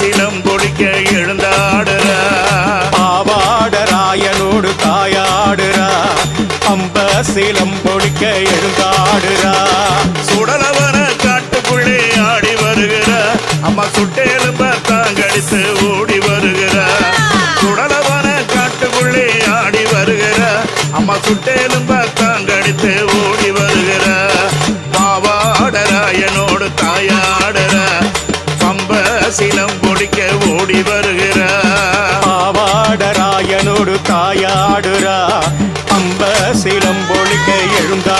சிலம் பொடிக்க எழுந்தாடுறா பாவாடராயனோடு தாயாடுறா பம்ப சிலம் பொடிக்க எழுந்தாடுறா சுடலவன காட்டுக்குள்ளே ஆடி வருகிறா அம்மா சுட்டெலும்ப தாங்கடித்து ஓடி வருகிறா சுடலவன காட்டுக்குள்ளே ஆடி வருகிறா அம்மா சுட்டெலும்ப தாங்கடித்து ஓடி வருகிறா பாவாடராயனோடு தாயாடுறா பம்ப சிலம் பொடிக்க ஓடி வருகிறா பாவாடராயனோடு தாயாடுறா பம்ப சிலம் பொடிக்க எழுந்தா